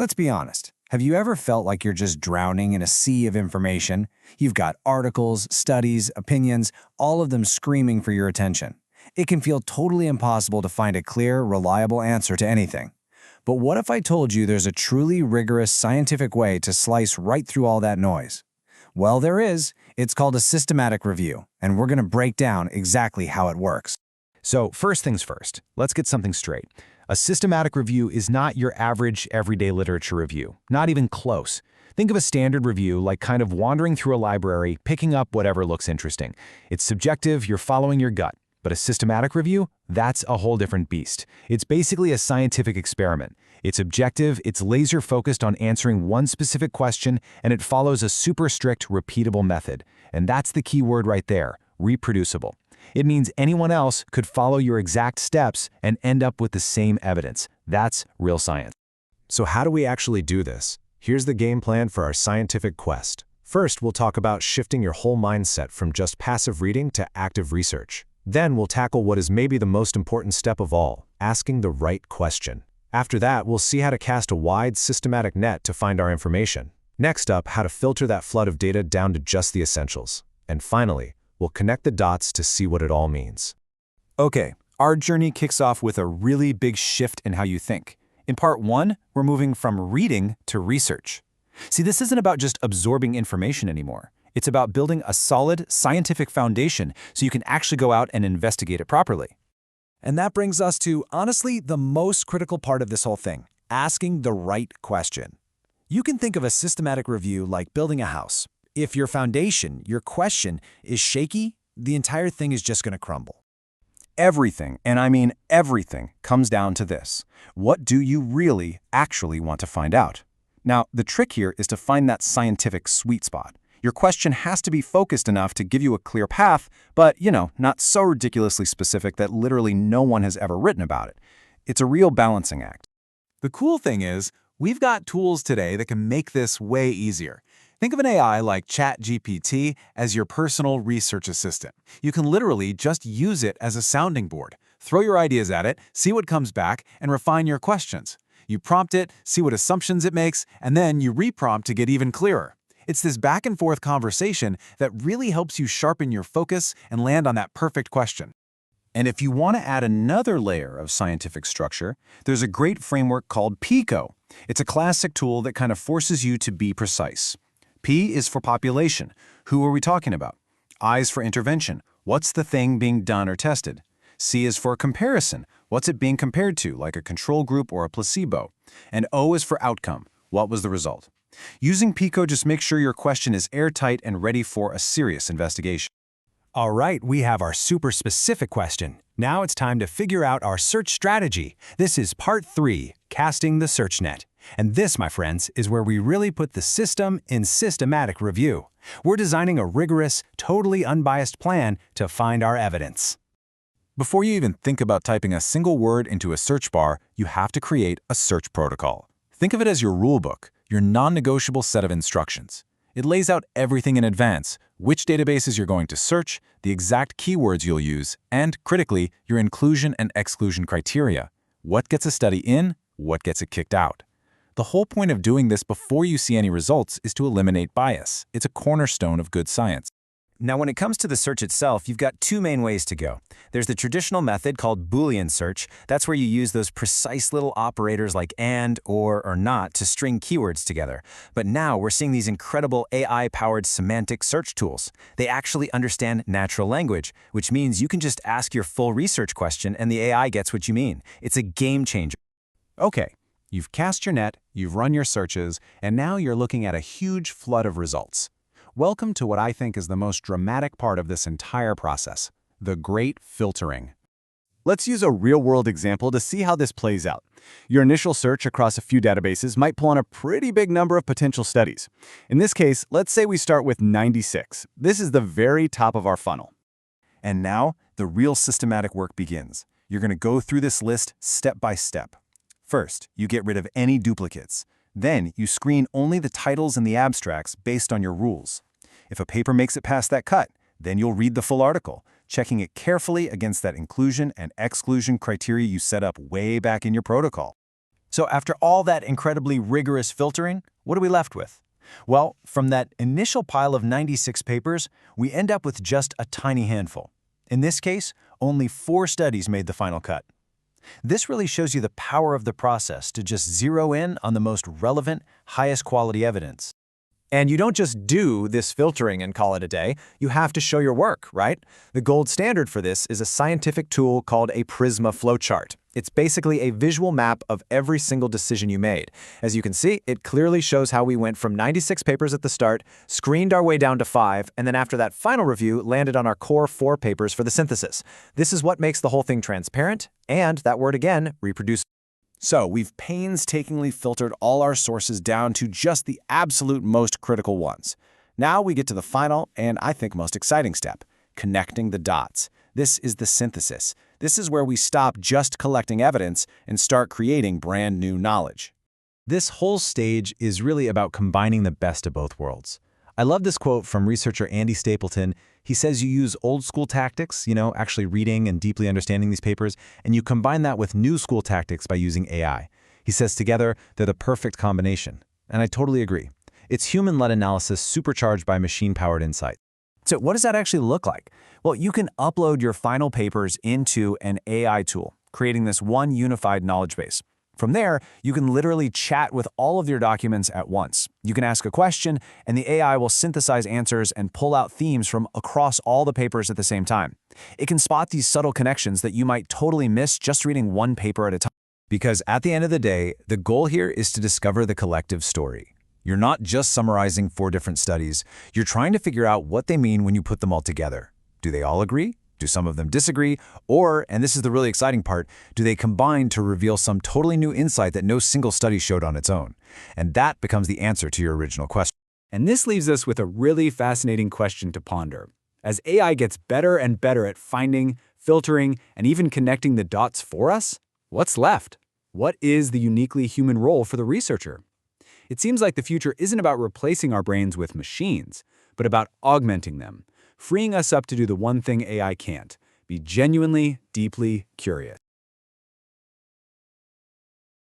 Let's be honest. Have you ever felt like you're just drowning in a sea of information? You've got articles, studies, opinions, all of them screaming for your attention. It can feel totally impossible to find a clear, reliable answer to anything. But what if I told you there's a truly rigorous scientific way to slice right through all that noise? Well, there is. It's called a systematic review, and we're going to break down exactly how it works. So first things first, let's get something straight. A systematic review is not your average everyday literature review, not even close. Think of a standard review like kind of wandering through a library, picking up whatever looks interesting. It's subjective, you're following your gut. But a systematic review, that's a whole different beast. It's basically a scientific experiment. It's objective, it's laser-focused on answering one specific question, and it follows a super strict, repeatable method. And that's the key word right there, reproducible. It means anyone else could follow your exact steps and end up with the same evidence. That's real science. So how do we actually do this? Here's the game plan for our scientific quest. First, we'll talk about shifting your whole mindset from just passive reading to active research. Then we'll tackle what is maybe the most important step of all, asking the right question. After that, we'll see how to cast a wide, systematic net to find our information. Next up, how to filter that flood of data down to just the essentials. And finally, we'll connect the dots to see what it all means. Okay, our journey kicks off with a really big shift in how you think. In part 1, we're moving from reading to research. See, this isn't about just absorbing information anymore. It's about building a solid scientific foundation so you can actually go out and investigate it properly. And that brings us to, honestly, the most critical part of this whole thing, asking the right question. You can think of a systematic review like building a house. If your foundation, your question, is shaky, the entire thing is just going to crumble. Everything, and I mean everything, comes down to this. What do you really, actually want to find out? Now, the trick here is to find that scientific sweet spot. Your question has to be focused enough to give you a clear path, but, not so ridiculously specific that literally no one has ever written about it. It's a real balancing act. The cool thing is, we've got tools today that can make this way easier. Think of an AI like ChatGPT as your personal research assistant. You can literally just use it as a sounding board. Throw your ideas at it, see what comes back, and refine your questions. You prompt it, see what assumptions it makes, and then you reprompt to get even clearer. It's this back-and-forth conversation that really helps you sharpen your focus and land on that perfect question. And if you want to add another layer of scientific structure, there's a great framework called PICO. It's a classic tool that kind of forces you to be precise. P is for population. Who are we talking about? I is for intervention. What's the thing being done or tested? C is for comparison. What's it being compared to, like a control group or a placebo? And O is for outcome. What was the result? Using PICO just makes sure your question is airtight and ready for a serious investigation. All right, we have our super specific question. Now it's time to figure out our search strategy. This is part 3, casting the search net. And this, my friends, is where we really put the system in systematic review. We're designing a rigorous, totally unbiased plan to find our evidence. Before you even think about typing a single word into a search bar, you have to create a search protocol. Think of it as your rulebook, your non-negotiable set of instructions. It lays out everything in advance, which databases you're going to search, the exact keywords you'll use, and, critically, your inclusion and exclusion criteria. What gets a study in, what gets it kicked out. The whole point of doing this before you see any results is to eliminate bias. It's a cornerstone of good science. Now, when it comes to the search itself, you've got 2 main ways to go. There's the traditional method called Boolean search. That's where you use those precise little operators like and, or not to string keywords together. But now we're seeing these incredible AI-powered semantic search tools. They actually understand natural language, which means you can just ask your full research question and the AI gets what you mean. It's a game changer. Okay, you've cast your net, you've run your searches, and now you're looking at a huge flood of results. Welcome to what I think is the most dramatic part of this entire process, the great filtering. Let's use a real-world example to see how this plays out. Your initial search across a few databases might pull on a pretty big number of potential studies. In this case, let's say we start with 96. This is the very top of our funnel. And now, the real systematic work begins. You're going to go through this list step by step. First, you get rid of any duplicates. Then, you screen only the titles and the abstracts based on your rules. If a paper makes it past that cut, then you'll read the full article, checking it carefully against that inclusion and exclusion criteria you set up way back in your protocol. So after all that incredibly rigorous filtering, what are we left with? Well, from that initial pile of 96 papers, we end up with just a tiny handful. In this case, only 4 studies made the final cut. This really shows you the power of the process to just zero in on the most relevant, highest quality evidence. And you don't just do this filtering and call it a day. You have to show your work, right? The gold standard for this is a scientific tool called a PRISMA flowchart. It's basically a visual map of every single decision you made. As you can see, it clearly shows how we went from 96 papers at the start, screened our way down to 5, and then after that final review, landed on our core 4 papers for the synthesis. This is what makes the whole thing transparent, and that word again, reproducible. So we've painstakingly filtered all our sources down to just the absolute most critical ones. Now we get to the final and I think most exciting step, connecting the dots. This is the synthesis. This is where we stop just collecting evidence and start creating brand new knowledge. This whole stage is really about combining the best of both worlds. I love this quote from researcher Andy Stapleton. He says you use old school tactics, actually reading and deeply understanding these papers, and you combine that with new school tactics by using AI. He says together they're the perfect combination. And I totally agree. It's human-led analysis supercharged by machine-powered insight. So what does that actually look like? Well, you can upload your final papers into an AI tool, creating this one unified knowledge base. From there, you can literally chat with all of your documents at once. You can ask a question, and the AI will synthesize answers and pull out themes from across all the papers at the same time. It can spot these subtle connections that you might totally miss just reading one paper at a time. Because at the end of the day, the goal here is to discover the collective story. You're not just summarizing 4 different studies. You're trying to figure out what they mean when you put them all together. Do they all agree? Do some of them disagree? Or, and this is the really exciting part, do they combine to reveal some totally new insight that no single study showed on its own? And that becomes the answer to your original question. And this leaves us with a really fascinating question to ponder. As AI gets better and better at finding, filtering, and even connecting the dots for us, what's left? What is the uniquely human role for the researcher? It seems like the future isn't about replacing our brains with machines, but about augmenting them, freeing us up to do the one thing AI can't: be genuinely, deeply curious.